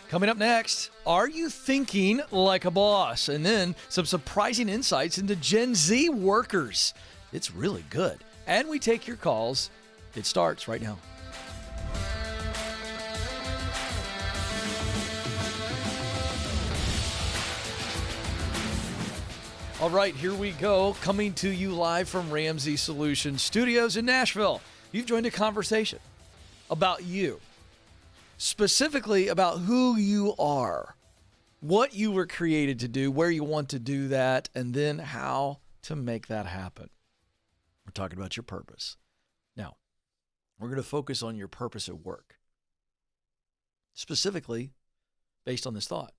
Coming up next, are you thinking like a boss? And then some surprising insights into Gen Z workers. It's really good. And we take your calls. It starts right now. All right, here we go. Coming to you live from Ramsey Solutions Studios in Nashville. You've joined a conversation about you. Specifically about who you are, what you were created to do, where you want to do that, and then how to make that happen. We're talking about your purpose. Now, we're going to focus on your purpose at work. Specifically, based on this thought.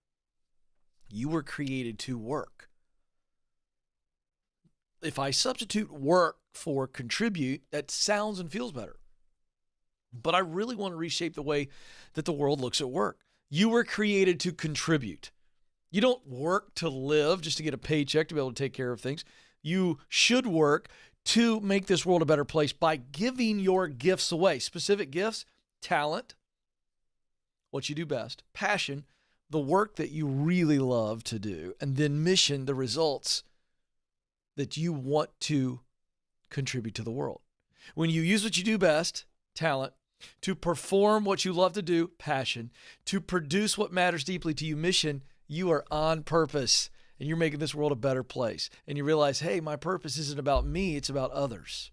You were created to work. If I substitute work for contribute, that sounds and feels better. But I really want to reshape the way that the world looks at work. You were created to contribute. You don't work to live just to get a paycheck to be able to take care of things. You should work to make this world a better place by giving your gifts away. Specific gifts, talent, what you do best, passion, the work that you really love to do, and then mission, the results that you want to contribute to the world. When you use what you do best, talent, to perform what you love to do, passion, to produce what matters deeply to you, mission, you are on purpose and you're making this world a better place. And you realize, hey, my purpose isn't about me, it's about others.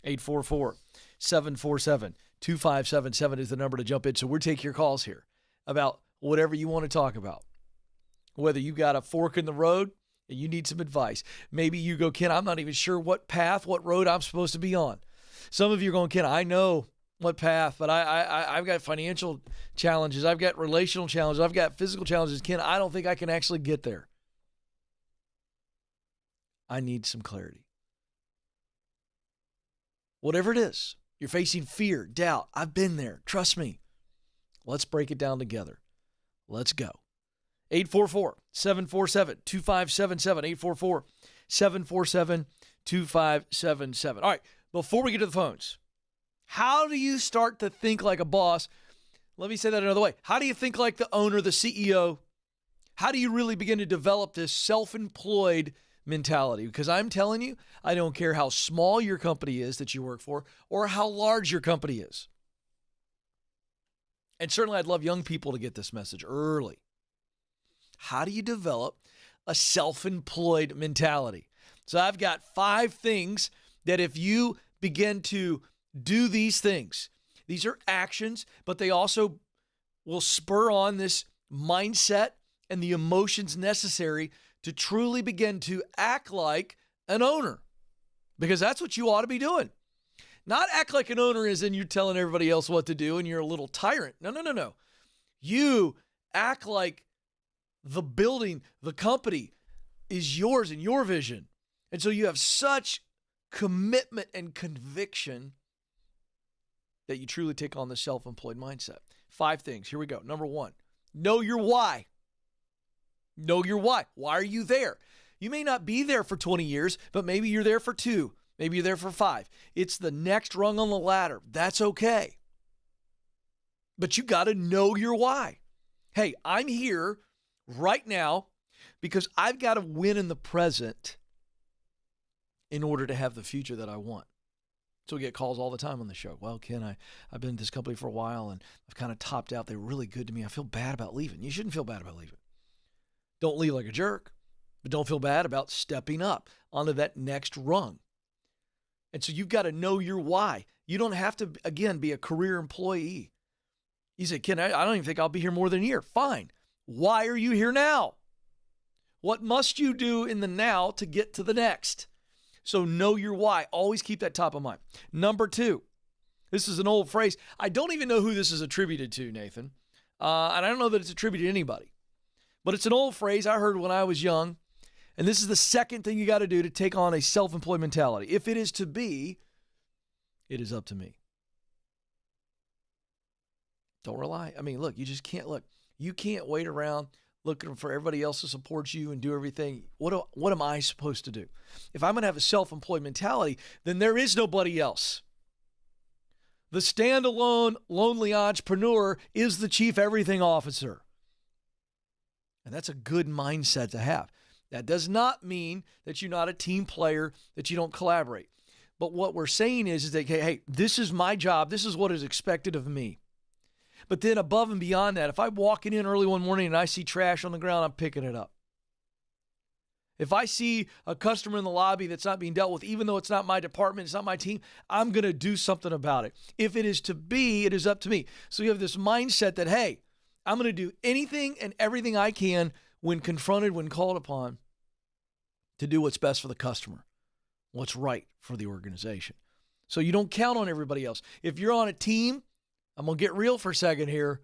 844-747-2577 is the number to jump in. So we'll take your calls here about whatever you want to talk about. Whether you got a fork in the road and you need some advice. Maybe you go, Ken, I'm not even sure what path, what road I'm supposed to be on. Some of you are going, Ken, I know what path, but I've got financial challenges. I've got relational challenges. I've got physical challenges. Ken, I don't think I can actually get there. I need some clarity. Whatever it is, you're facing fear, doubt. I've been there. Trust me. Let's break it down together. Let's go. 844-747-2577. 844-747-2577. All right, before we get to the phones, how do you start to think like a boss? Let me say that another way. How do you think like the owner, the CEO? How do you really begin to develop this self-employed mentality? Because I'm telling you, I don't care how small your company is that you work for or how large your company is. And certainly I'd love young people to get this message early. How do you develop a self-employed mentality? So I've got 5 things that if you begin to do these things, these are actions, but they also will spur on this mindset and the emotions necessary to truly begin to act like an owner. Because that's what you ought to be doing. Not act like an owner as in you're telling everybody else what to do and you're a little tyrant. No. You act like the building, the company is yours and your vision. And so you have such commitment and conviction that you truly take on the self-employed mindset. 5 things. Here we go. Number 1, know your why. Know your why. Why are you there? You may not be there for 20 years, but maybe you're there for 2. Maybe you're there for 5. It's the next rung on the ladder. That's okay. But you got to know your why. Hey, I'm here right now because I've got to win in the present in order to have the future that I want. So we get calls all the time on the show. Well, Ken, I've been at this company for a while and I've kind of topped out. They're really good to me. I feel bad about leaving. You shouldn't feel bad about leaving. Don't leave like a jerk, but don't feel bad about stepping up onto that next rung. And so you've got to know your why. You don't have to, again, be a career employee. You say, Ken, I don't even think I'll be here more than a year. Fine. Why are you here now? What must you do in the now to get to the next? So know your why. Always keep that top of mind. Number 2, this is an old phrase. I don't even know who this is attributed to, Nathan. And I don't know that it's attributed to anybody. But it's an old phrase I heard when I was young. And this is the second thing you got to do to take on a self-employed mentality. If it is to be, it is up to me. Don't rely. I mean, look, you just can't look. You can't wait around looking for everybody else to support you and do everything. What am I supposed to do? If I'm going to have a self-employed mentality, then there is nobody else. The standalone lonely entrepreneur is the chief everything officer. And that's a good mindset to have. That does not mean that you're not a team player, that you don't collaborate. But what we're saying is that, hey, this is my job. This is what is expected of me. But then above and beyond that, if I'm walking in early one morning and I see trash on the ground, I'm picking it up. If I see a customer in the lobby that's not being dealt with, even though it's not my department, it's not my team, I'm going to do something about it. If it is to be, it is up to me. So you have this mindset that, hey, I'm going to do anything and everything I can when confronted, when called upon, to do what's best for the customer, what's right for the organization. So you don't count on everybody else. If you're on a team, I'm going to get real for a second here.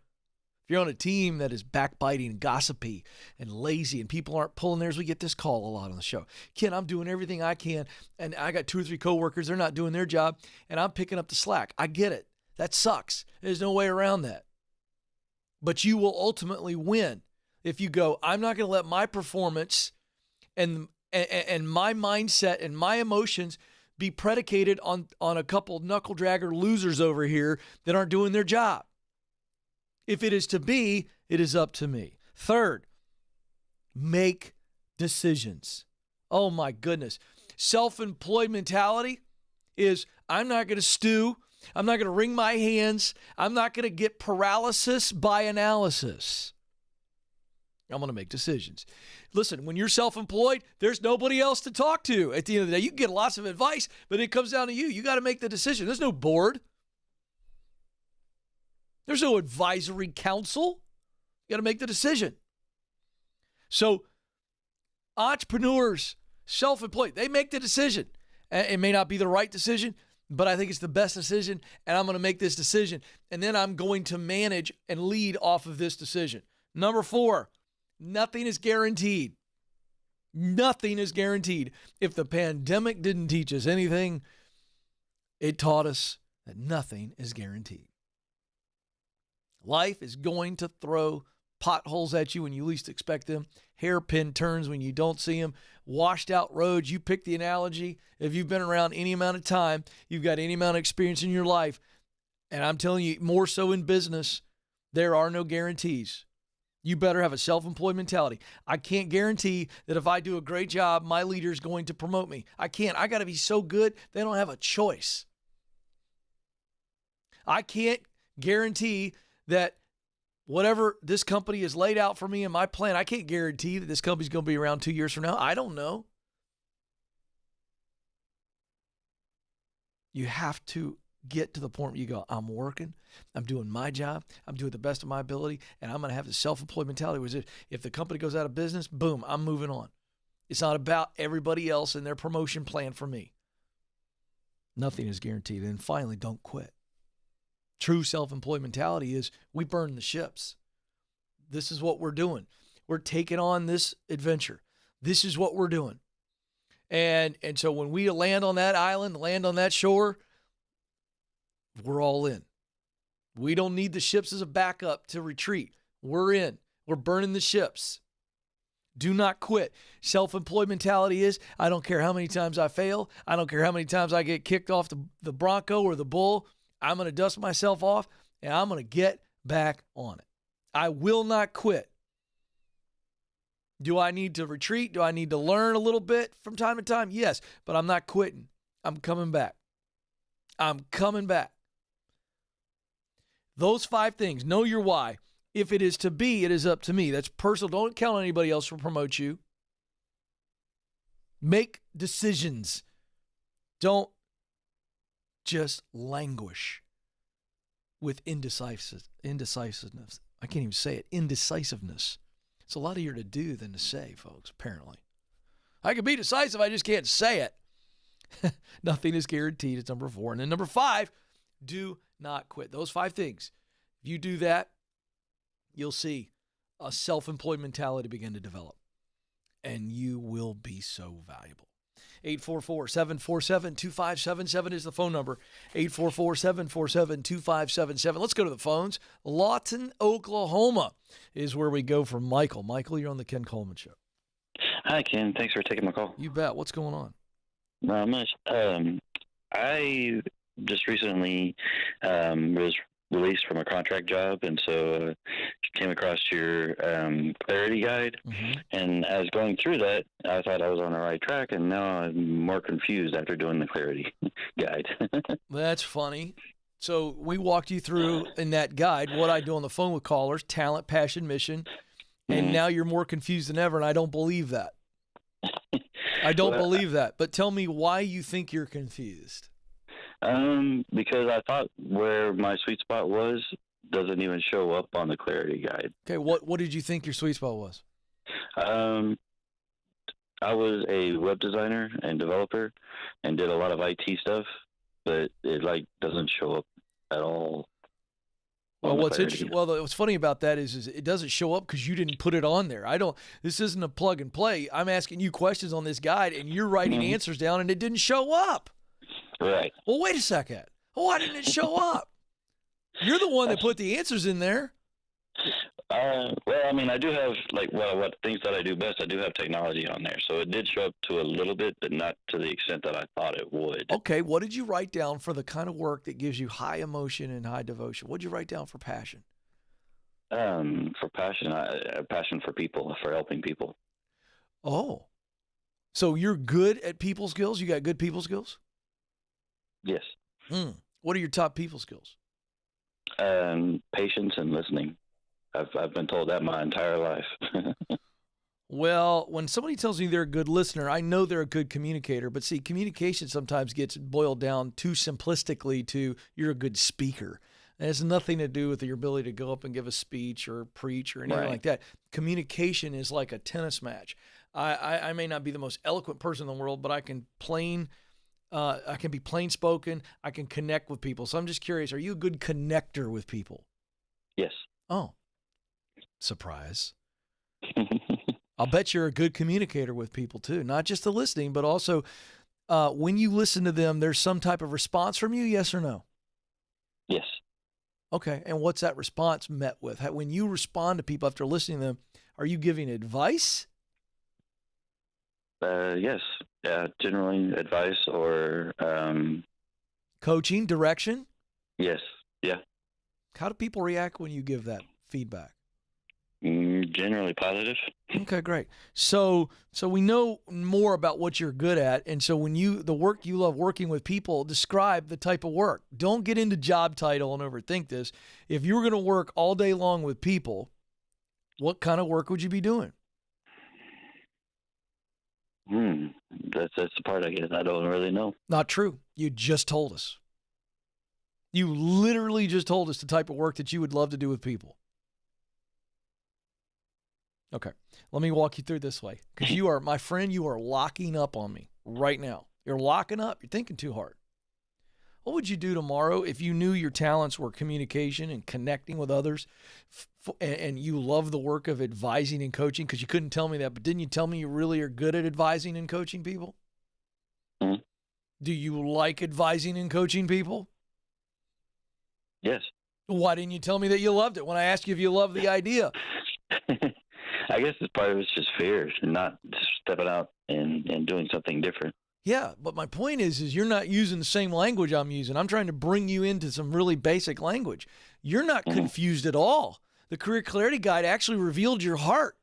If you're on a team that is backbiting and gossipy and lazy and people aren't pulling theirs, we get this call a lot on the show. Ken, I'm doing everything I can, and I got 2 or 3 coworkers, they're not doing their job, and I'm picking up the slack. I get it. That sucks. There's no way around that. But you will ultimately win if you go, I'm not going to let my performance and my mindset and my emotions be predicated on a couple knuckle-dragger losers over here that aren't doing their job. If it is to be, it is up to me. Third, make decisions. Oh my goodness. Self-employed mentality is I'm not going to stew. I'm not going to wring my hands. I'm not going to get paralysis by analysis. I'm going to make decisions. Listen, when you're self-employed, there's nobody else to talk to. At the end of the day, you can get lots of advice, but it comes down to you. You got to make the decision. There's no board. There's no advisory council. You got to make the decision. So entrepreneurs, self-employed, they make the decision. It may not be the right decision, but I think it's the best decision, and I'm going to make this decision, and then I'm going to manage and lead off of this decision. Number 4, nothing is guaranteed. Nothing is guaranteed. If the pandemic didn't teach us anything, it taught us that nothing is guaranteed. Life is going to throw potholes at you when you least expect them, hairpin turns when you don't see them, washed out roads. You pick the analogy. If you've been around any amount of time, you've got any amount of experience in your life, and I'm telling you, more so in business, there are no guarantees. You better have a self-employed mentality. I can't guarantee that if I do a great job, my leader is going to promote me. I can't. I got to be so good, they don't have a choice. I can't guarantee that whatever this company has laid out for me in my plan, I can't guarantee that this company's going to be around 2 years from now. I don't know. You have to get to the point where you go, I'm working, I'm doing my job, I'm doing the best of my ability, and I'm going to have the self-employed mentality where if the company goes out of business, boom, I'm moving on. It's not about everybody else and their promotion plan for me. Nothing is guaranteed. And finally, don't quit. True self-employed mentality is we burn the ships. This is what we're doing. We're taking on this adventure. This is what we're doing. And so when we land on that island, land on that shore, we're all in. We don't need the ships as a backup to retreat. We're in. We're burning the ships. Do not quit. Self-employed mentality is, I don't care how many times I fail. I don't care how many times I get kicked off the Bronco or the Bull. I'm going to dust myself off, and I'm going to get back on it. I will not quit. Do I need to retreat? Do I need to learn a little bit from time to time? Yes, but I'm not quitting. I'm coming back. I'm coming back. Those 5 things. Know your why. If it is to be, it is up to me. That's personal. Don't count on anybody else to promote you. Make decisions. Don't just languish with indecisiveness. I can't even say it. Indecisiveness. It's a lot easier to do than to say, folks, apparently. I can be decisive, I just can't say it. Nothing is guaranteed. It's number 4. And then number 5, do not quit. Those 5 things. If you do that, you'll see a self-employed mentality begin to develop. And you will be so valuable. 844-747-2577 is the phone number. 844-747-2577. Let's go to the phones. Lawton, Oklahoma is where we go for Michael. Michael, you're on the Ken Coleman Show. Hi, Ken. Thanks for taking my call. You bet. What's going on? Not much. I just recently was released from a contract job, and so came across your clarity guide. Mm-hmm. And as going through that, I thought I was on the right track, and now I'm more confused after doing the clarity guide. That's funny. So we walked you through in that guide what I do on the phone with callers, talent, passion, mission, and now you're more confused than ever, and I don't believe that. I don't believe that. But tell me why you think you're confused. Because I thought where my sweet spot was doesn't even show up on the clarity guide. Okay, what did you think your sweet spot was? I was a web designer and developer and did a lot of IT stuff, but it doesn't show up at all. Well, what's interesting? Well, what's funny about that is it doesn't show up because you didn't put it on there. This isn't a plug and play. I'm asking you questions on this guide, and you're writing answers down, and it didn't show up. Right. Well, wait a second. Why didn't it show up? You're the one that put the answers in there. Well, I mean, I do have what things that I do best. I do have technology on there, so it did show up to a little bit, but not to the extent that I thought it would. Okay, what did you write down for the kind of work that gives you high emotion and high devotion? What did you write down for passion? For passion, passion for people, for helping people. Oh, so you're good at people skills? You got good people skills? Yes. What are your top people skills? Patience and listening. I've been told that my entire life. Well, when somebody tells me they're a good listener, I know they're a good communicator. But see, communication sometimes gets boiled down too simplistically to you're a good speaker. And it has nothing to do with your ability to go up and give a speech or preach or anything like that. Communication is like a tennis match. I may not be the most eloquent person in the world, but I can be plain spoken. I can connect with people. So I'm just curious, are you a good connector with people? Yes. Oh, surprise. I'll bet you're a good communicator with people too, not just the listening, but also when you listen to them, there's some type of response from you, yes or no? Yes. Okay, and what's that response met with? When you respond to people after listening to them, are you giving advice? Yes. Generally advice or coaching, direction? Yes. Yeah. How do people react when you give that feedback? Generally positive. Okay, great. So we know more about what you're good at, and so when the work you love working with people, describe the type of work. Don't get into job title and overthink this. If you were going to work all day long with people, what kind of work would you be doing? That's the part I guess I don't really know. Not true. You just told us. You literally just told us the type of work that you would love to do with people. Okay, let me walk you through this way. Because you are, my friend, you are locking up on me right now. You're locking up. You're thinking too hard. What would you do tomorrow if you knew your talents were communication and connecting with others, and you love the work of advising and coaching? Because you couldn't tell me that, but didn't you tell me you really are good at advising and coaching people? Mm-hmm. Do you like advising and coaching people? Yes. Why didn't you tell me that you loved it when I asked you if you loved the idea? I guess part of it's just fear and not stepping out and doing something different. Yeah, but my point is you're not using the same language I'm using. I'm trying to bring you into some really basic language. You're not confused at all. The Career Clarity Guide actually revealed your heart,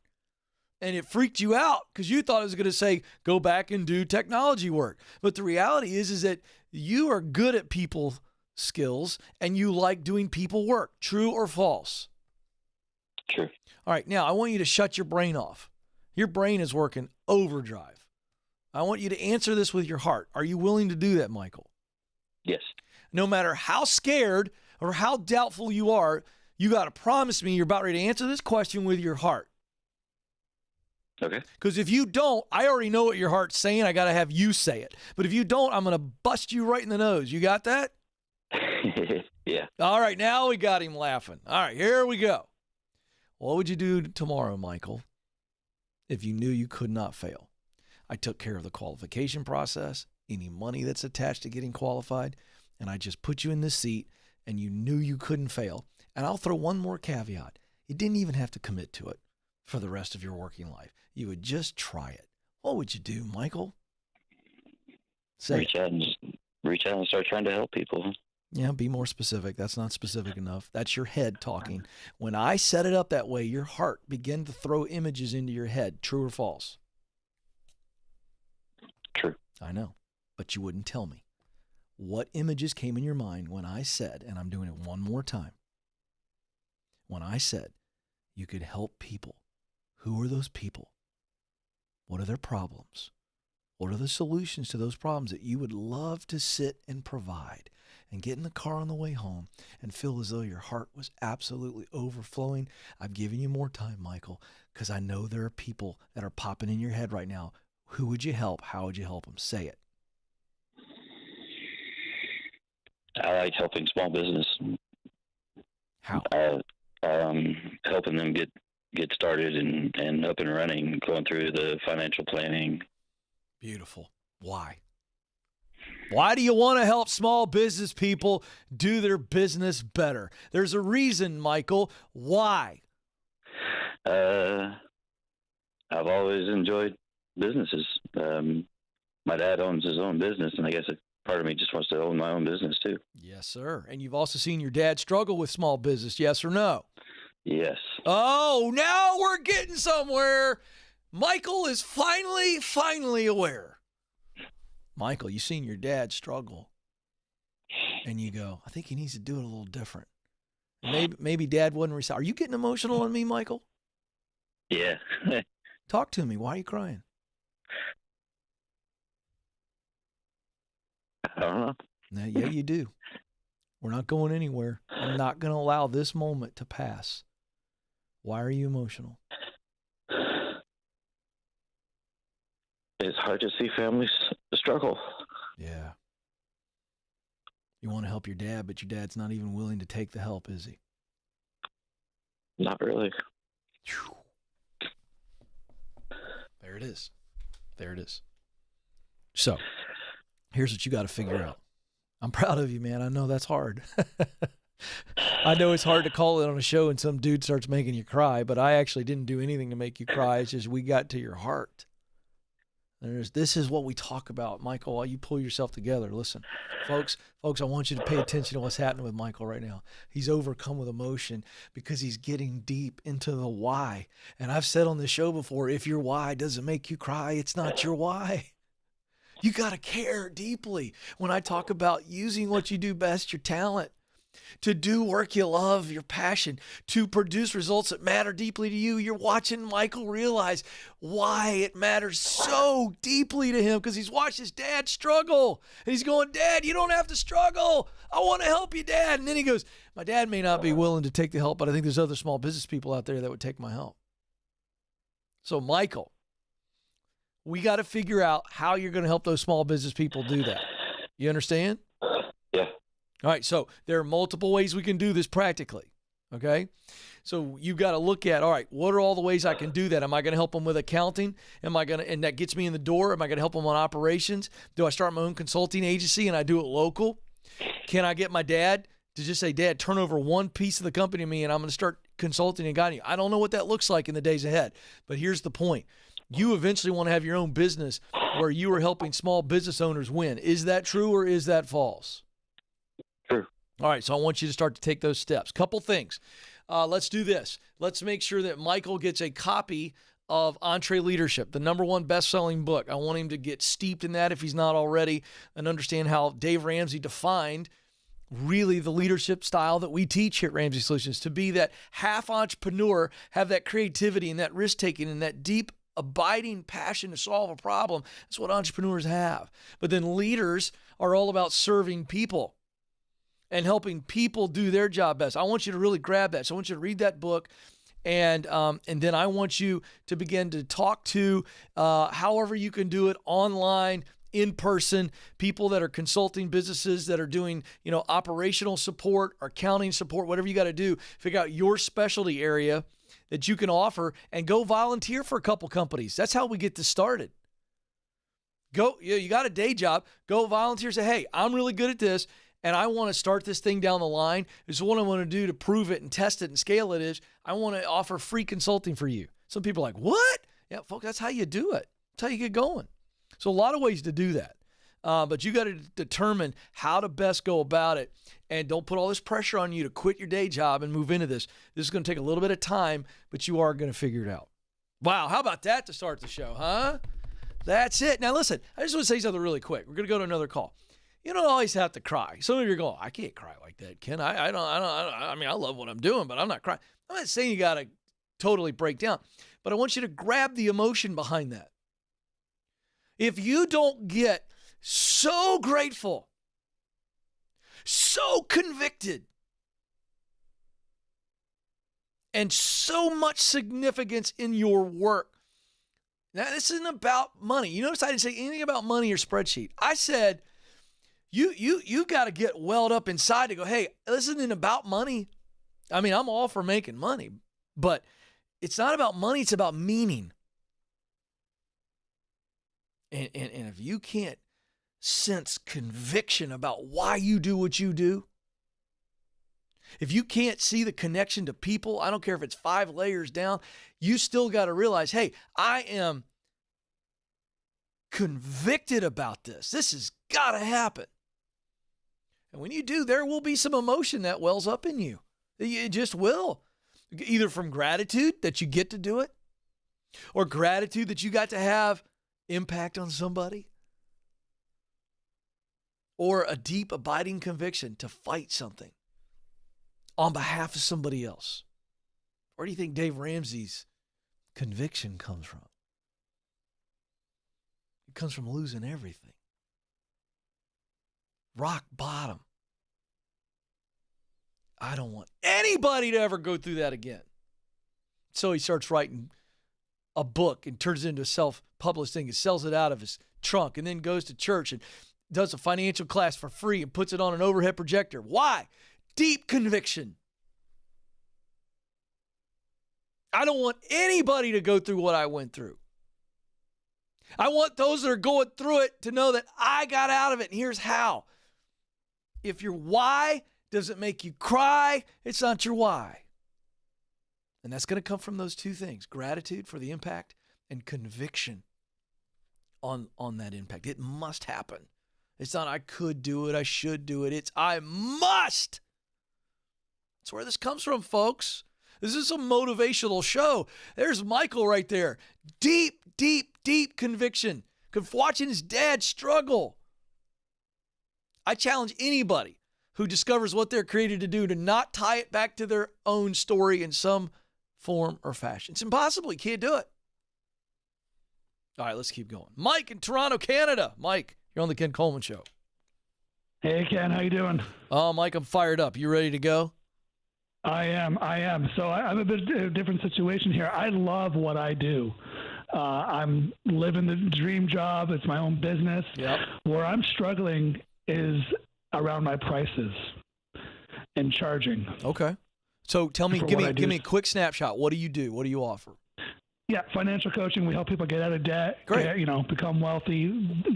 and it freaked you out because you thought it was going to say, go back and do technology work. But the reality is that you are good at people skills, and you like doing people work. True or false? True. All right, now I want you to shut your brain off. Your brain is working overdrive. I want you to answer this with your heart. Are you willing to do that, Michael? Yes. No matter how scared or how doubtful you are, you got to promise me you're about ready to answer this question with your heart. Okay. Because if you don't, I already know what your heart's saying. I got to have you say it. But if you don't, I'm going to bust you right in the nose. You got that? Yeah. All right, now we got him laughing. All right, here we go. What would you do tomorrow, Michael, if you knew you could not fail? I took care of the qualification process, any money that's attached to getting qualified, and I just put you in this seat, and you knew you couldn't fail. And I'll throw one more caveat. You didn't even have to commit to it for the rest of your working life. You would just try it. What would you do, Michael? Reach out and start trying to help people. Yeah, be more specific. That's not specific enough. That's your head talking. When I set it up that way, your heart began to throw images into your head. True or false? True. I know, but you wouldn't tell me. What images came in your mind when I said, and I'm doing it one more time, when I said you could help people? Who are those people? What are their problems? What are the solutions to those problems that you would love to sit and provide and get in the car on the way home and feel as though your heart was absolutely overflowing? I've given you more time, Michael, because I know there are people that are popping in your head right now. Who would you help? How would you help them? Say it. I like helping small business. How? Helping them get started and up and running, going through the financial planning. Beautiful. Why? Why do you want to help small business people do their business better? There's a reason, Michael. Why? I've always enjoyed businesses. My dad owns his own business, and I guess part of me just wants to own my own business too. Yes, sir. And you've also seen your dad struggle with small business, yes or no? Yes. Oh, now we're getting somewhere. Michael is finally aware. Michael, you've seen your dad struggle, and you go, I think he needs to do it a little different. Maybe dad wasn't receptive. Are you getting emotional on me, Michael? Yeah. Talk to me. Why are you crying? I don't know. Yeah, you do. We're not going anywhere. I'm not going to allow this moment to pass. Why are you emotional? It's hard to see families struggle. Yeah. You want to help your dad, but your dad's not even willing to take the help, is he? Not really. Whew. There it is. There it is. So, here's what you got to figure out. I'm proud of you, man. I know that's hard. I know it's hard to call it on a show and some dude starts making you cry, but I actually didn't do anything to make you cry. It's just we got to your heart. This is what we talk about, Michael, while you pull yourself together. Listen, folks, I want you to pay attention to what's happening with Michael right now. He's overcome with emotion because he's getting deep into the why. And I've said on this show before, if your why doesn't make you cry, it's not your why. You got to care deeply. When I talk about using what you do best, your talent, to do work you love, your passion, to produce results that matter deeply to you, you're watching Michael realize why it matters so deeply to him because he's watched his dad struggle. And he's going, Dad, you don't have to struggle. I want to help you, Dad. And then he goes, my dad may not be willing to take the help, but I think there's other small business people out there that would take my help. So, Michael, we got to figure out how you're going to help those small business people do that. You understand? Yeah. All right, so there are multiple ways we can do this practically, okay? So you've got to look at, all right, what are all the ways I can do that? Am I going to help them with accounting? And that gets me in the door? Am I going to help them on operations? Do I start my own consulting agency and I do it local? Can I get my dad to just say, Dad, turn over one piece of the company to me and I'm going to start consulting and guiding you? I don't know what that looks like in the days ahead, but here's the point. You eventually want to have your own business where you are helping small business owners win. Is that true or is that false? True. All right, so I want you to start to take those steps. Couple things. Let's do this. Let's make sure that Michael gets a copy of EntreLeadership, the #1 best-selling book. I want him to get steeped in that if he's not already and understand how Dave Ramsey defined really the leadership style that we teach here at Ramsey Solutions, to be that half entrepreneur, have that creativity and that risk-taking and that deep abiding passion to solve a problem. That's what entrepreneurs have. But then leaders are all about serving people and helping people do their job best. I want you to really grab that. So I want you to read that book, and then I want you to begin to talk to, however you can do it, online, in person, people that are consulting businesses that are doing, operational support, accounting support, whatever you got to do. Figure out your specialty area that you can offer and go volunteer for a couple companies. That's how we get this started. You got a day job, go volunteer, say, hey, I'm really good at this and I want to start this thing down the line. This is what I want to do to prove it and test it and scale it is I want to offer free consulting for you. Some people are like, what? Yeah, folks, that's how you do it. That's how you get going. So a lot of ways to do that. but you got to determine how to best go about it. And don't put all this pressure on you to quit your day job and move into this. This is going to take a little bit of time, but you are going to figure it out. Wow, how about that to start the show, huh? That's it. Now, listen, I just want to say something really quick. We're going to go to another call. You don't always have to cry. Some of you are going, I can't cry like that, Ken. I mean, I love what I'm doing, but I'm not crying. I'm not saying you got to totally break down, but I want you to grab the emotion behind that. If you don't get so grateful, so convicted, and so much significance in your work. Now, this isn't about money. You notice I didn't say anything about money or spreadsheet. I said, you got to get welled up inside to go, hey, this isn't about money. I mean, I'm all for making money, but it's not about money. It's about meaning. And if you can't sense conviction about why you do what you do, if you can't see the connection to people, I don't care if it's 5 layers down, you still got to realize, hey, I am convicted about this. This has got to happen. And when you do, there will be some emotion that wells up in you. It just will. Either from gratitude that you get to do it, or gratitude that you got to have impact on somebody, or a deep, abiding conviction to fight something on behalf of somebody else. Where do you think Dave Ramsey's conviction comes from? It comes from losing everything. Rock bottom. I don't want anybody to ever go through that again. So he starts writing a book and turns it into a self-published thing and sells it out of his trunk, and then goes to church and does a financial class for free and puts it on an overhead projector. Why? Deep conviction. I don't want anybody to go through what I went through. I want those that are going through it to know that I got out of it, and here's how. If your why doesn't make you cry, it's not your why. And that's going to come from those two things, gratitude for the impact and conviction on that impact. It must happen. It's not I could do it, I should do it. It's I must. That's where this comes from, folks. This is a motivational show. There's Michael right there. Deep, deep, deep conviction. Watching his dad struggle. I challenge anybody who discovers what they're created to do to not tie it back to their own story in some form or fashion. It's impossible. You can't do it. All right, let's keep going. Mike in Toronto, Canada. Mike, you're on the Ken Coleman Show. Hey, Ken, how you doing? Oh, Mike, I'm fired up. You ready to go? I am. So I'm a bit of a different situation here. I love what I do. I'm living the dream job. It's my own business. Yep. Where I'm struggling is around my prices and charging. Okay. So tell me, give me a quick snapshot. What do you do? What do you offer? Yeah, financial coaching. We help people get out of debt, become wealthy,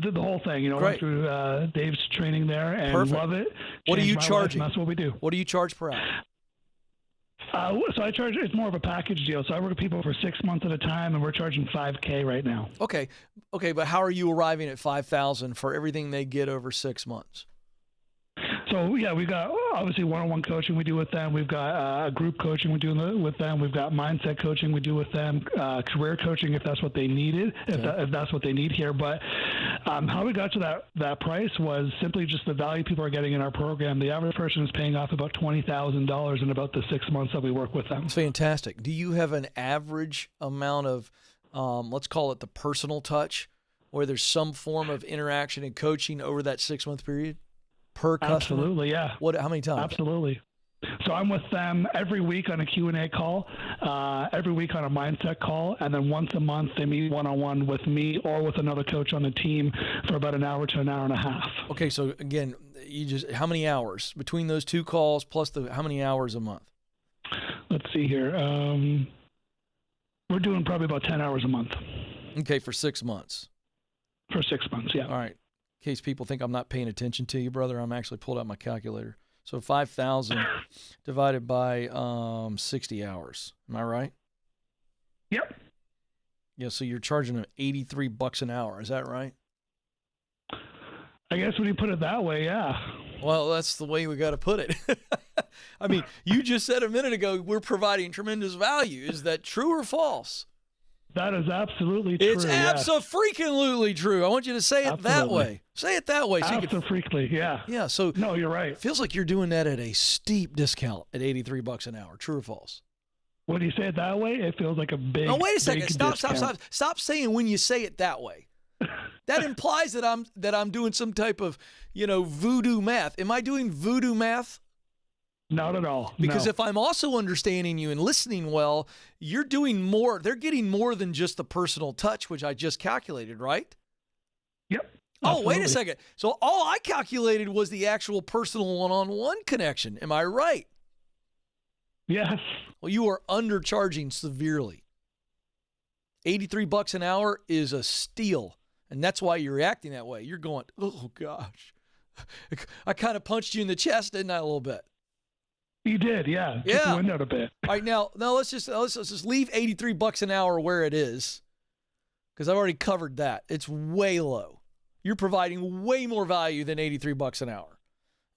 the whole thing. Great. Went through Dave's training there and Perfect. love it. What are you Changed my life, charging? and that's what we do. What do you charge per hour? So I charge, it's more of a package deal. So I work with people for 6 months at a time, and we're charging $5,000 right now. Okay, but how are you arriving at $5,000 for everything they get over 6 months? So, yeah, we've got obviously one-on-one coaching we do with them. We've got group coaching we do with them. We've got mindset coaching we do with them, career coaching if that's what they needed, if that's what they need here. But how we got to that price was simply just the value people are getting in our program. The average person is paying off about $20,000 in about the 6 months that we work with them. That's fantastic. Do you have an average amount of, let's call it the personal touch, where there's some form of interaction and coaching over that 6 month period? Per customer? Absolutely, yeah. How many times? Absolutely. So I'm with them every week on a Q&A call, every week on a mindset call, and then once a month they meet one-on-one with me or with another coach on the team for about an hour to an hour and a half. Okay, so again, how many hours between those two calls plus how many hours a month? Let's see here. We're doing probably about 10 hours a month. Okay, for 6 months. For 6 months, yeah. All right. In case people think I'm not paying attention to you, brother, I'm actually pulled out my calculator. So 5,000 divided by 60 hours. Am I right? Yep. Yeah, so you're charging them $83 an hour. Is that right? I guess when you put it that way, yeah. Well, that's the way we got to put it. I mean, you just said a minute ago we're providing tremendous value. Is that true or false? That is absolutely true. It's abso-freaking-lutely true. I want you to say it that way. Say it that way. So Abso-freakly, yeah. Yeah, so no, you're right. It feels like you're doing that at a steep discount at $83 an hour. True or false? When you say it that way, it feels like a big. No, wait a second. Stop. Stop saying when you say it that way. That implies that I'm doing some type of, voodoo math. Am I doing voodoo math? Not at all. Because no. if I'm also understanding you and listening well, you're doing more. They're getting more than just the personal touch, which I just calculated, right? Yep. Oh, absolutely. wait a second. So all I calculated was the actual personal one-on-one connection. Am I right? Yes. Well, you are undercharging severely. $83 an hour is a steal, and that's why you're reacting that way. You're going, oh gosh, I kind of punched you in the chest, didn't I, a little bit? You did, yeah. Yeah. Took the wind out a bit. All right, now let's just leave $83 an hour where it is, because I've already covered that. It's way low. You're providing way more value than $83 an hour.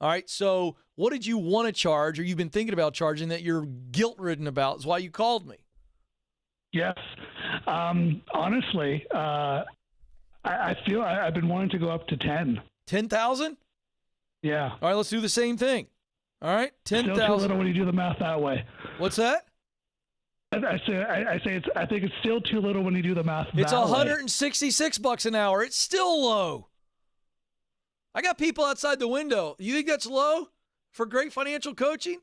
All right, so what did you want to charge, or you've been thinking about charging that you're guilt-ridden about? Is why you called me. Yes. Honestly, I feel I've been wanting to go up to 10. 10,000? Yeah. All right, let's do the same thing. All right, 10,000. Still too little when you do the math that way. What's that? I think it's still too little when you do the math. It's that way. $166 an hour. It's still low. I got people outside the window. You think that's low for great financial coaching?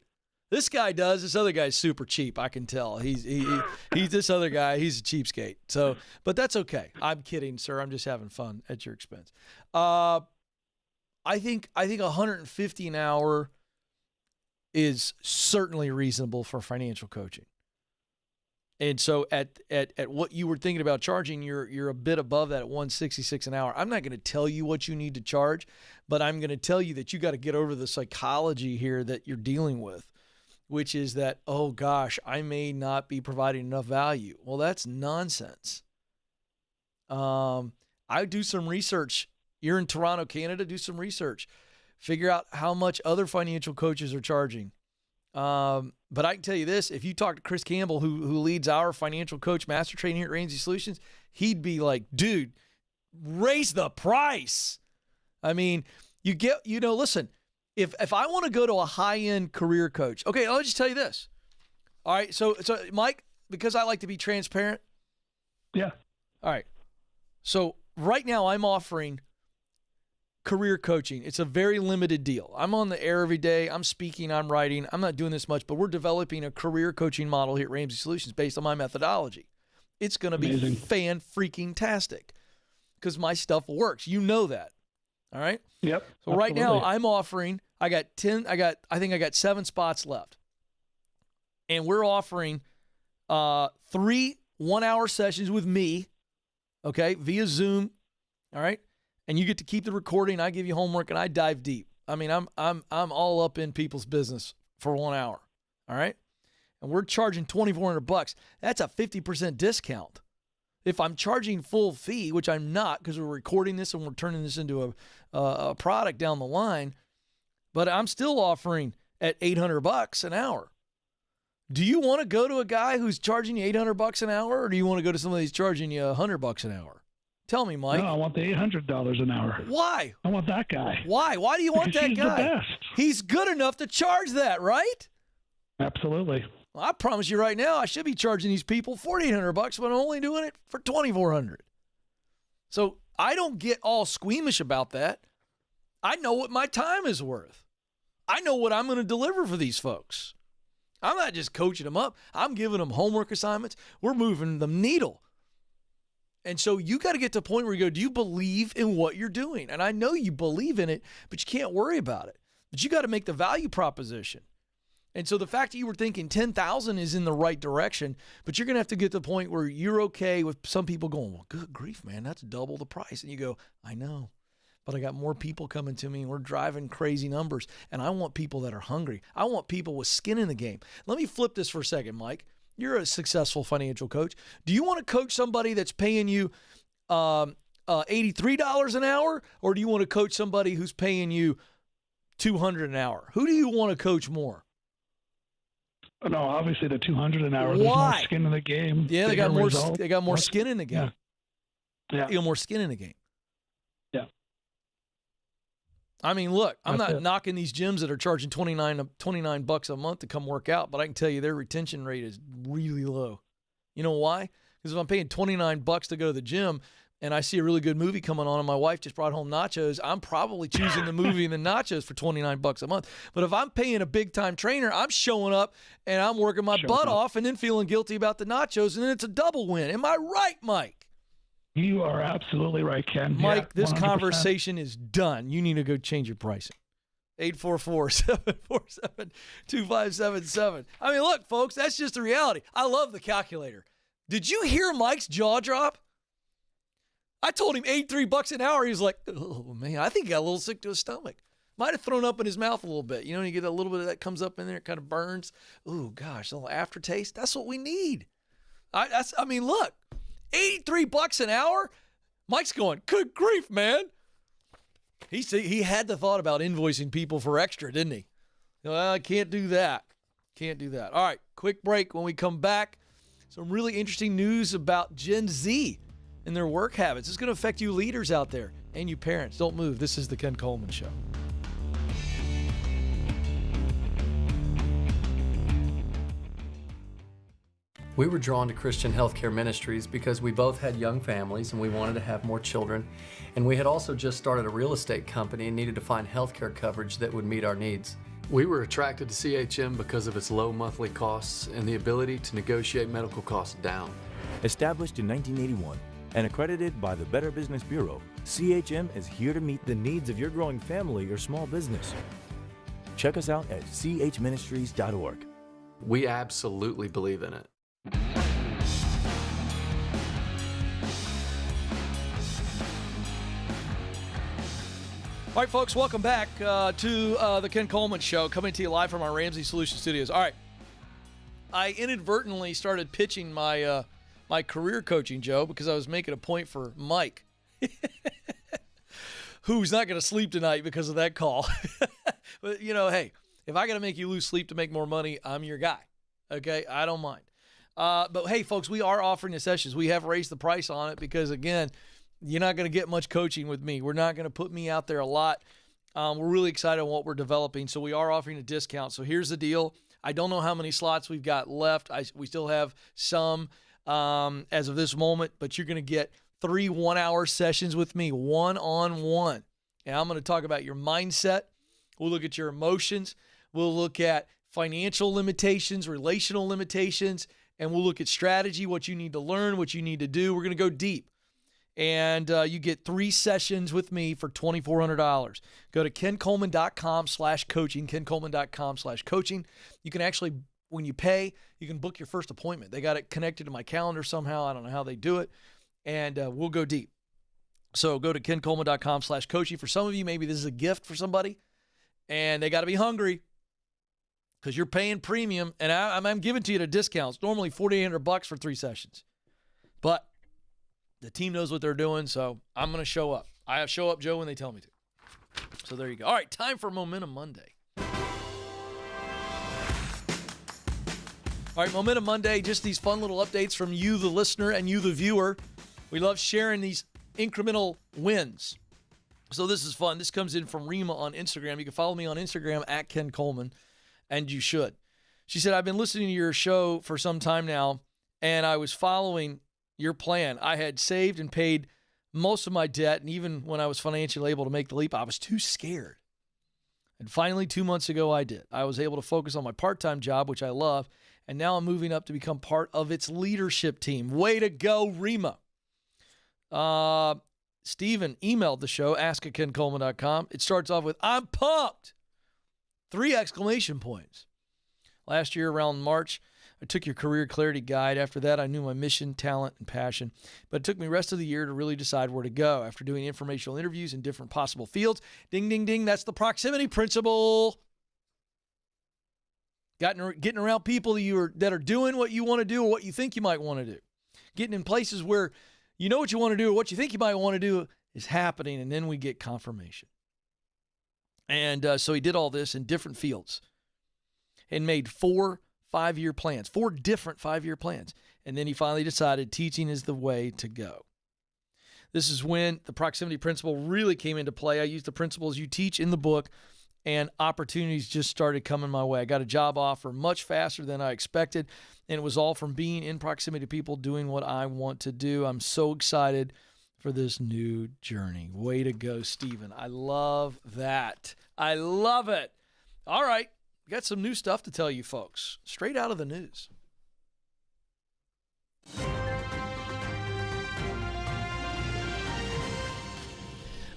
This guy does. This other guy's super cheap. I can tell. He's this other guy. He's a cheapskate. So, but that's okay. I'm kidding, sir. I'm just having fun at your expense. I think $150 an hour is certainly reasonable for financial coaching. And so at what you were thinking about charging, you're a bit above that at $166 an hour. I'm not going to tell you what you need to charge, but I'm going to tell you that you got to get over the psychology here that you're dealing with, which is that, oh gosh, I may not be providing enough value. Well, that's nonsense. I do some research. You're in Toronto, Canada. Do some research. Figure out how much other financial coaches are charging. But I can tell you this, if you talk to Chris Campbell, who leads our financial coach master training here at Ramsey Solutions, he'd be like, dude, raise the price. I mean, listen, if I want to go to a high-end career coach, okay, I'll just tell you this. All right, so Mike, because I like to be transparent. Yeah. All right. So right now I'm offering career coaching. It's a very limited deal. I'm on the air every day. I'm speaking, I'm writing. I'm not doing this much, but we're developing a career coaching model here at Ramsey Solutions based on my methodology. It's going to be fan-freaking-tastic because my stuff works. You know that. All right? Yep. So right now I'm offering, I got 7 spots left. And we're offering 3 one-hour sessions with me, okay, via Zoom. All right? And you get to keep the recording. I give you homework, and I dive deep. I mean, I'm all up in people's business for 1 hour. All right, and we're charging $2,400. That's a 50% discount. If I'm charging full fee, which I'm not, because we're recording this and we're turning this into a product down the line, but I'm still offering at $800 an hour. Do you want to go to a guy who's charging you $800 an hour, or do you want to go to somebody who's charging you $100 an hour? Tell me, Mike. No, I want the $800 an hour. Why? I want that guy. Why? Why do you want that he's guy? The best. He's good enough to charge that, right? Absolutely. Well, I promise you right now, I should be charging these people $4,800, but I'm only doing it for $2,400. So I don't get all squeamish about that. I know what my time is worth. I know what I'm going to deliver for these folks. I'm not just coaching them up. I'm giving them homework assignments. We're moving the needle. And so you got to get to a point where you go, do you believe in what you're doing? And I know you believe in it, but you can't worry about it. But you got to make the value proposition. And so the fact that you were thinking 10,000 is in the right direction, but you're going to have to get to the point where you're okay with some people going, well, good grief, man, that's double the price. And you go, I know, but I got more people coming to me and we're driving crazy numbers. And I want people that are hungry. I want people with skin in the game. Let me flip this for a second, Mike. You're a successful financial coach. Do you want to coach somebody that's paying you $83 an hour, or do you want to coach somebody who's paying you $200 an hour? Who do you want to coach more? No, obviously the 200 an hour. Why? There's more skin in the game. Yeah, they got more. Result. They got more skin in the game. Yeah. They got more skin in the game. Yeah. I mean, look, I'm That's not it. knocking these gyms that are charging $29 a month to come work out, but I can tell you their retention rate is really low. You know why? Because if I'm paying $29 to go to the gym and I see a really good movie coming on and my wife just brought home nachos, I'm probably choosing the movie and the nachos for $29 a month. But if I'm paying a big-time trainer, I'm showing up and I'm working my butt off and then feeling guilty about the nachos, and then it's a double win. Am I right, Mike? You are absolutely right, Ken. Mike, Yeah, this 100%. conversation is done. You need to go change your pricing. 844-747-2577. I mean, look, folks, that's just the reality. I love the calculator. Did you hear Mike's jaw drop? I told him $83 an hour. He was like, oh, man, I think he got a little sick to his stomach. Might have thrown up in his mouth a little bit. You know, you get a little bit of that comes up in there, it kind of burns. Ooh, gosh, a little aftertaste. That's what we need. I mean, look, $83 an hour? Mike's going, good grief, man. He had the thought about invoicing people for extra, didn't he? Well, I can't do that. Can't do that. All right, quick break. When we come back, some really interesting news about Gen Z and their work habits. It's going to affect you leaders out there and you parents. Don't move. This is the Ken Coleman Show. We were drawn to Christian Healthcare Ministries because we both had young families and we wanted to have more children. And we had also just started a real estate company and needed to find healthcare coverage that would meet our needs. We were attracted to CHM because of its low monthly costs and the ability to negotiate medical costs down. Established in 1981 and accredited by the Better Business Bureau, CHM is here to meet the needs of your growing family or small business. Check us out at chministries.org. We absolutely believe in it. All right, folks, welcome back to the Ken Coleman Show, coming to you live from our Ramsey Solution Studios. All right, I inadvertently started pitching my my career coaching, Joe, because I was making a point for Mike, who's not going to sleep tonight because of that call. But, you know, hey, if I got to make you lose sleep to make more money, I'm your guy, okay? I don't mind. But, hey, folks, we are offering the sessions. We have raised the price on it because, again, you're not going to get much coaching with me. We're not going to put me out there a lot. We're really excited on what we're developing, so we are offering a discount. So here's the deal. I don't know how many slots we've got left. We still have some as of this moment, but you're going to get 3 one-hour sessions with me, one-on-one. And I'm going to talk about your mindset. We'll look at your emotions. We'll look at financial limitations, relational limitations, and we'll look at strategy, what you need to learn, what you need to do. We're going to go deep. And you get 3 sessions with me for $2,400. Go to kencoleman.com/coaching, kencoleman.com/coaching. You can actually, when you pay, you can book your first appointment. They got it connected to my calendar somehow. I don't know how they do it. And we'll go deep. So go to kencoleman.com/coaching. For some of you, maybe this is a gift for somebody, and they got to be hungry because you're paying premium, and I'm giving to you at a discount. It's normally $4,800 for 3 sessions. But the team knows what they're doing, so I'm going to show up. I show up, Joe, when they tell me to. So there you go. All right, time for Momentum Monday. All right, Momentum Monday, just these fun little updates from you, the listener, and you, the viewer. We love sharing these incremental wins. So this is fun. This comes in from Rima on Instagram. You can follow me on Instagram at Ken Coleman, and you should. She said, I've been listening to your show for some time now, and I was following your plan. I had saved and paid most of my debt, and even when I was financially able to make the leap, I was too scared. And finally, 2 months ago, I did. I was able to focus on my part-time job, which I love, and now I'm moving up to become part of its leadership team. Way to go, Rima. Steven emailed the show, ask@kencoleman.com. It starts off with, I'm pumped! 3 exclamation points. Last year, around March, I took your career clarity guide. After that, I knew my mission, talent, and passion. But it took me the rest of the year to really decide where to go. After doing informational interviews in different possible fields, ding, ding, ding, that's the proximity principle. Getting around people that are doing what you want to do or what you think you might want to do. Getting in places where you know what you want to do or what you think you might want to do is happening, and then we get confirmation. And so he did all this in different fields and made 4 5-year plans, 4 different 5-year plans. And then he finally decided teaching is the way to go. This is when the proximity principle really came into play. I used the principles you teach in the book, and opportunities just started coming my way. I got a job offer much faster than I expected, and it was all from being in proximity to people doing what I want to do. I'm so excited for this new journey. Way to go, Stephen. I love that. I love it. All right. Got some new stuff to tell you folks, straight out of the news.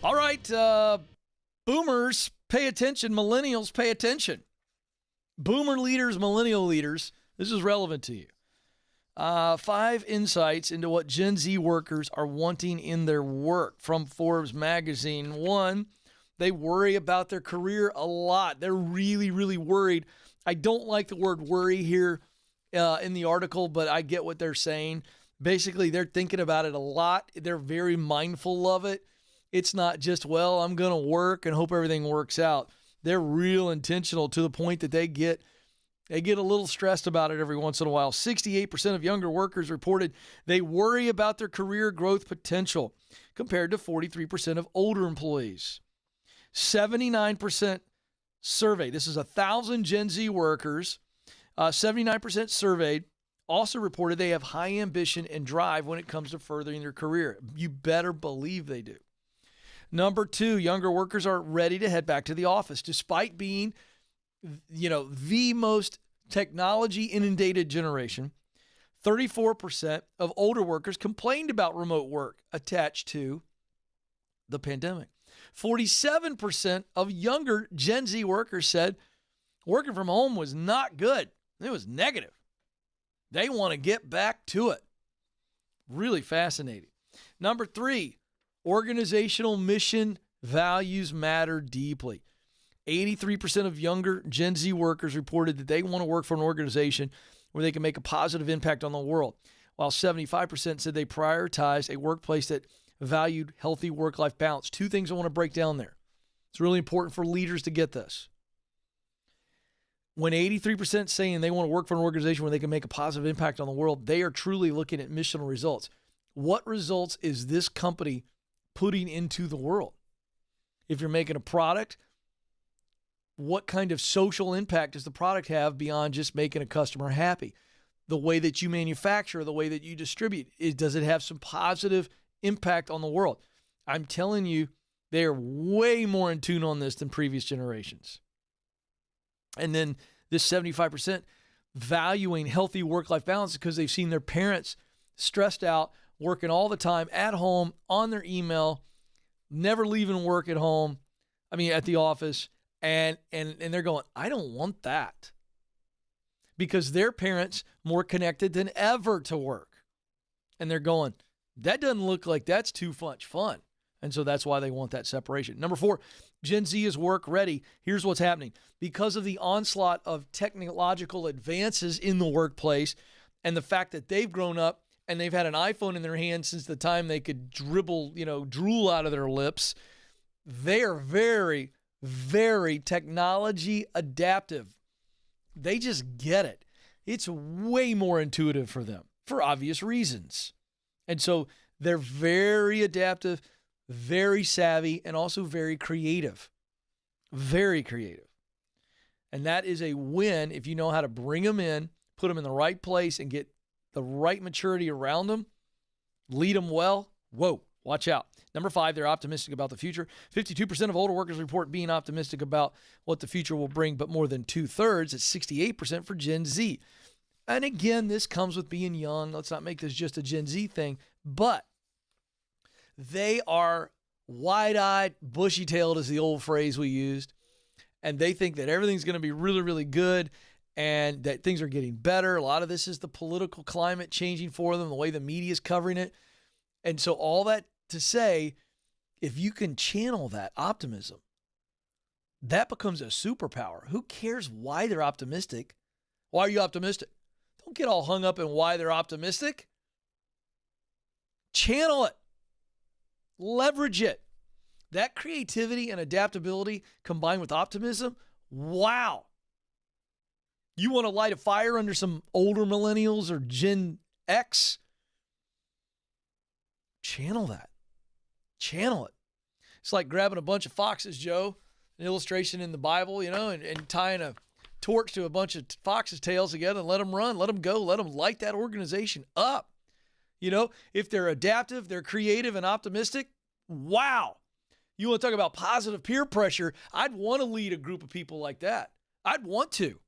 All right, boomers, pay attention. Millennials, pay attention. Boomer leaders, millennial leaders, this is relevant to you. 5 insights into what Gen Z workers are wanting in their work from Forbes magazine. 1, they worry about their career a lot. They're really, really worried. I don't like the word worry here in the article, but I get what they're saying. Basically, they're thinking about it a lot. They're very mindful of it. It's not just, well, I'm going to work and hope everything works out. They're real intentional to the point that they get a little stressed about it every once in a while. 68% of younger workers reported they worry about their career growth potential, compared to 43% of older employees. 79% surveyed. This is 1,000 Gen Z workers. 79% surveyed also reported they have high ambition and drive when it comes to furthering their career. You better believe they do. Number 2, younger workers are ready to head back to the office, despite being, the most technology inundated generation. 34% of older workers complained about remote work attached to the pandemic. 47% of younger Gen Z workers said working from home was not good. It was negative. They want to get back to it. Really fascinating. Number 3, organizational mission values matter deeply. 83% of younger Gen Z workers reported that they want to work for an organization where they can make a positive impact on the world, while 75% said they prioritize a workplace that valued healthy work-life balance. 2 things I want to break down there. It's really important for leaders to get this. When 83% saying they want to work for an organization where they can make a positive impact on the world, they are truly looking at missional results. What results is this company putting into the world? If you're making a product, what kind of social impact does the product have beyond just making a customer happy? The way that you manufacture, the way that you distribute, does it have some positive impact on the world? I'm telling you, they are way more in tune on this than previous generations. And then this 75% valuing healthy work-life balance because they've seen their parents stressed out, working all the time at home, on their email, never leaving work at home, at the office, and they're going, I don't want that. Because their parents more connected than ever to work. And they're going, that doesn't look like that's too much fun. And so that's why they want that separation. Number 4, Gen Z is work ready. Here's what's happening. Because of the onslaught of technological advances in the workplace and the fact that they've grown up and they've had an iPhone in their hand since the time they could drool out of their lips, they are very, very technology adaptive. They just get it. It's way more intuitive for them for obvious reasons. And so they're very adaptive, very savvy, and also very creative. Very creative. And that is a win if you know how to bring them in, put them in the right place, and get the right maturity around them, lead them well. Whoa, watch out. Number 5, they're optimistic about the future. 52% of older workers report being optimistic about what the future will bring, but more than 2/3, it's 68% for Gen Z. And again, this comes with being young. Let's not make this just a Gen Z thing, but they are wide-eyed, bushy-tailed is the old phrase we used, and they think that everything's going to be really, really good and that things are getting better. A lot of this is the political climate changing for them, the way the media is covering it. And so all that to say, if you can channel that optimism, that becomes a superpower. Who cares why they're optimistic? Why are you optimistic? Don't get all hung up in why they're optimistic. Channel it. Leverage it. That creativity and adaptability combined with optimism, wow. You want to light a fire under some older millennials or Gen X? Channel that. Channel it. It's like grabbing a bunch of foxes, Joe, an illustration in the Bible, and tying a torch to a bunch of foxes' tails together and let them run, let them go, let them light that organization up. If they're adaptive, they're creative and optimistic, wow. You want to talk about positive peer pressure? I'd want to lead a group of people like that. I'd want to.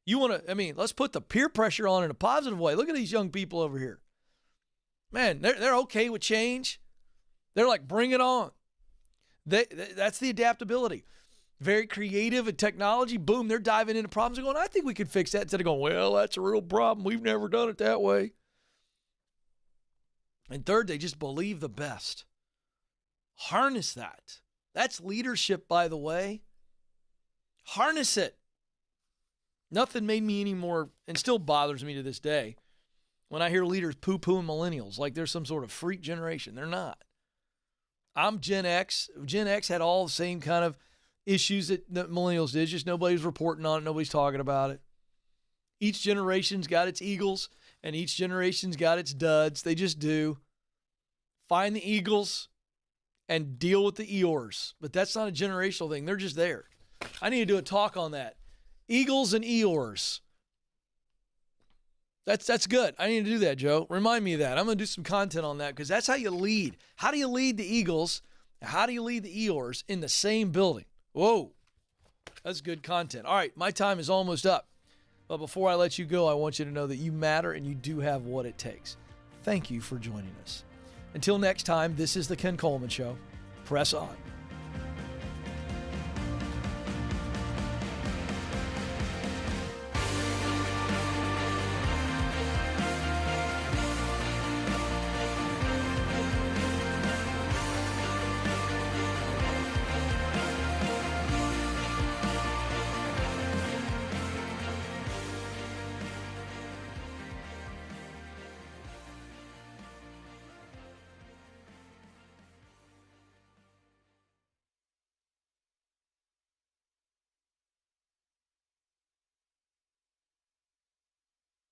Let's put the peer pressure on in a positive way. Look at these young people over here. Man, they're okay with change. They're like, bring it on. That's the adaptability. Very creative in technology. Boom, they're diving into problems and going, I think we could fix that. Instead of going, well, that's a real problem. We've never done it that way. And third, they just believe the best. Harness that. That's leadership, by the way. Harness it. Nothing made me any more, and still bothers me to this day, when I hear leaders poo-pooing millennials like they're some sort of freak generation. They're not. I'm Gen X. Gen X had all the same kind of issues that millennials did, just nobody's reporting on it, nobody's talking about it. Each generation's got its eagles, and each generation's got its duds. They just do. Find the eagles and deal with the Eeyores. But that's not a generational thing. They're just there. I need to do a talk on that. Eagles and Eeyores. That's good. I need to do that, Joe. Remind me of that. I'm going to do some content on that because that's how you lead. How do you lead the Eagles? How do you lead the Eeyores in the same building? Whoa. That's good content. All right, my time is almost up. But before I let you go, I want you to know that you matter and you do have what it takes. Thank you for joining us. Until next time, this is the Ken Coleman Show. Press on.